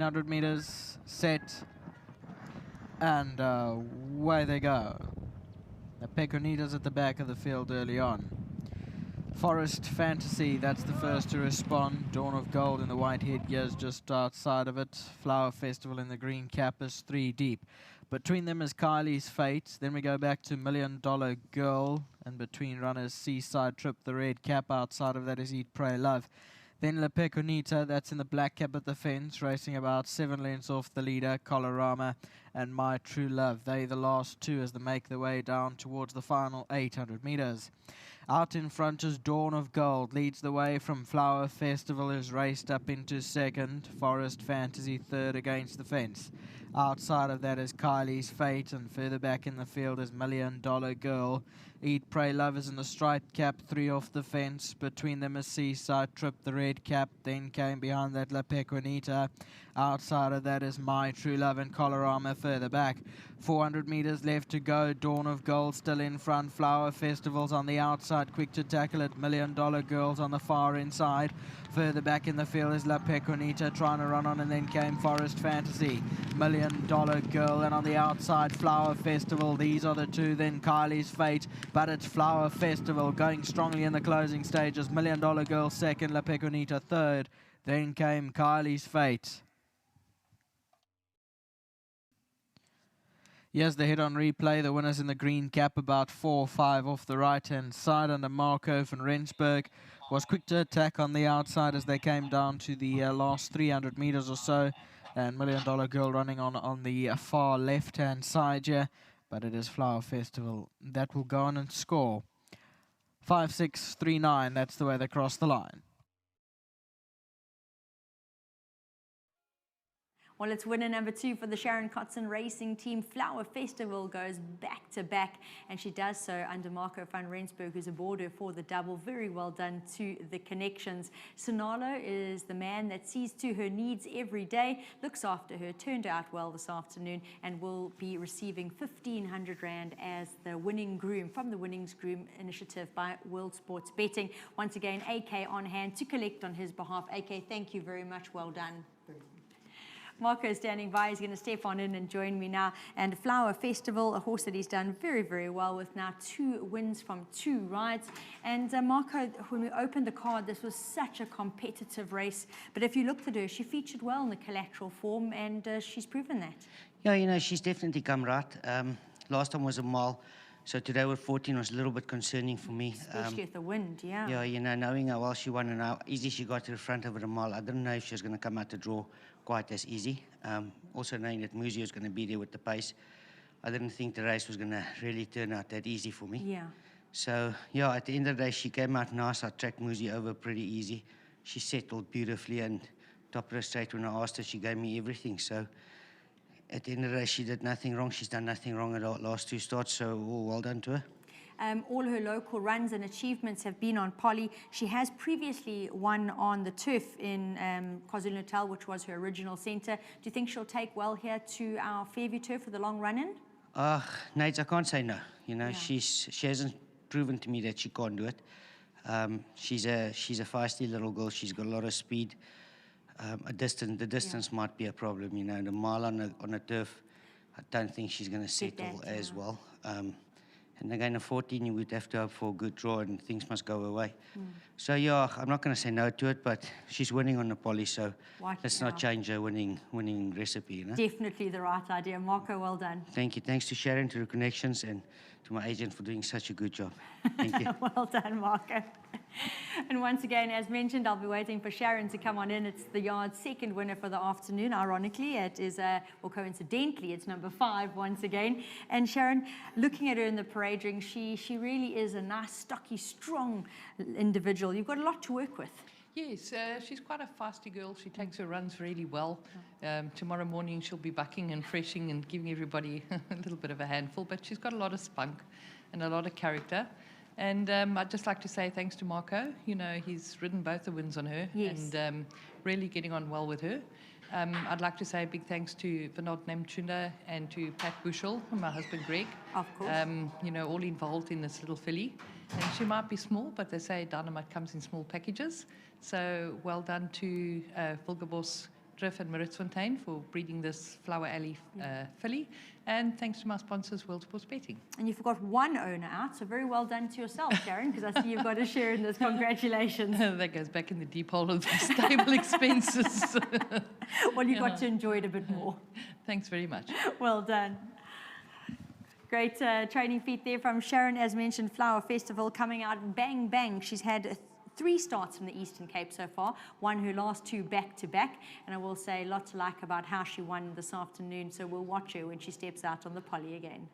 100 meters, set, and away they go. The Peconitas at the back of the field early on. Forest Fantasy, that's the first to respond. Dawn of Gold in the white headgears just outside of it. Flower Festival in the green cap is 3 deep. Between them is Kylie's Fate. Then we go back to $1 Million Girl. And between runners, Seaside Trip, the red cap. Outside of that is Eat, Pray, Love. Then La Peconita, that's in the black cap at the fence, racing about 7 lengths off the leader, Colorama and My True Love. They the last two as they make their way down towards the final 800 meters. Out in front is Dawn of Gold, leads the way from Flower Festival, is raced up into second. Forest Fantasy third against the fence. Outside of that is Kylie's Fate, and further back in the field is $1 Million Girl. Eat, Pray, Love is in the striped cap, 3 off the fence. Between them is Seaside Trip, the red cap. Then came behind that La Peconita. Outside of that is My True Love and Colorama further back. 400 meters left to go. Dawn of Gold still in front. Flower Festival's on the outside, quick to tackle it. $1 Million Girl's on the far inside. Further back in the field is La Peconita trying to run on, and then came Forest Fantasy. $1 Million Girl, and on the outside Flower Festival. These are the two. Then Kylie's Fate, but it's Flower Festival going strongly in the closing stages. $1 Million Girl second, La Peconita third. Then came Kylie's Fate. Here's the hit on replay. The winners in the green cap, about 4 or 5 off the right-hand side under Marco van Rensburg. Was quick to attack on the outside as they came down to the last 300 meters or so. And $1 Million Girl running on the far left-hand side here. But it is Flower Festival that will go on and score. 5-6-3-9, that's the way they cross the line. Well, it's winner number 2 for the Sharon Kotzen Racing Team. Flower Festival goes back to back, and she does so under Marco van Rensburg, who's aboard her for the double. Very well done to the connections. Sonalo is the man that sees to her needs every day, looks after her, turned out well this afternoon, and will be receiving 1,500 Rand as the winning groom from the Winnings Groom Initiative by World Sports Betting. Once again, AK on hand to collect on his behalf. AK, thank you very much. Well done. Marco is standing by. He's going to step on in and join me now. And Flower Festival, a horse that he's done very, very well with now 2 wins from 2 rides. And Marco, when we opened the card, this was such a competitive race. But if you looked at her, she featured well in the collateral form, and she's proven that. Yeah, you know, she's definitely come right. Last time was a mile, so today with 14 was a little bit concerning for me. Especially with the wind, yeah. Yeah, you know, knowing how well she won and how easy she got to the front of the mile, I didn't know if she was going to come out the draw quite as easy. Also knowing that Muzi was going to be there with the pace, I didn't think the race was going to really turn out that easy for me. Yeah. So, yeah, at the end of the day, she came out nice. I tracked Muzi over pretty easy. She settled beautifully, and top of the straight, when I asked her, she gave me everything. So, at the end of the day, she did nothing wrong. She's done nothing wrong at our last 2 starts, so all well done to her. All her local runs and achievements have been on Polly. She has previously won on the turf in KwaZulu-Natal, which was her original centre. Do you think she'll take well here to our Fairview turf for the long run-in? Nate, I can't say no. You know, Yeah. she hasn't proven to me that she can't do it. She's a feisty little girl. She's got a lot of speed. The distance might be a problem. You know, the mile on a turf, I don't think she's going to settle as well. And again, at 14, you would have to hope for a good draw, and things must go away. So, yeah, I'm not going to say no to it, but she's winning on the Polly, so let's not change her winning recipe, you know? Definitely the right idea. Marco, well done. Thank you. Thanks to Sharon, to the connections, and to my agent for doing such a good job. Thank you. Well done, Marco. And once again, as mentioned, I'll be waiting for Sharon to come on in. It's the yard's second winner for the afternoon. Ironically, it is, well, coincidentally, it's number 5 once again. And Sharon, looking at her in the parade ring, she really is a nice, stocky, strong individual. You've got a lot to work with. Yes, she's quite a feisty girl. She takes her runs really well. Tomorrow morning she'll be bucking and freshing and giving everybody a little bit of a handful, but she's got a lot of spunk and a lot of character. And I'd just like to say thanks to Marco. You know, he's ridden both the wins on her. Yes. And really getting on well with her. I'd like to say a big thanks to Vinod Nemchunda and to Pat Bushell, my husband Greg. Of course. You know, all involved in this little filly. And she might be small, but they say dynamite comes in small packages. So well done to Vilgerbos Drift and Maritzfontein for breeding this Flower Alley filly. And thanks to my sponsors, World Sports Betting. And you forgot one owner out, so very well done to yourself, Sharon, because I see you've got a share in this. Congratulations. That goes back in the deep hole of the stable expenses. Well, you got to enjoy it a bit more. Thanks very much. Well done. Great training feat there from Sharon. As mentioned, Flower Festival coming out bang, bang. She's had 3 starts from the Eastern Cape so far, won her last 2 back-to-back, and I will say a lot to like about how she won this afternoon, so we'll watch her when she steps out on the poly again.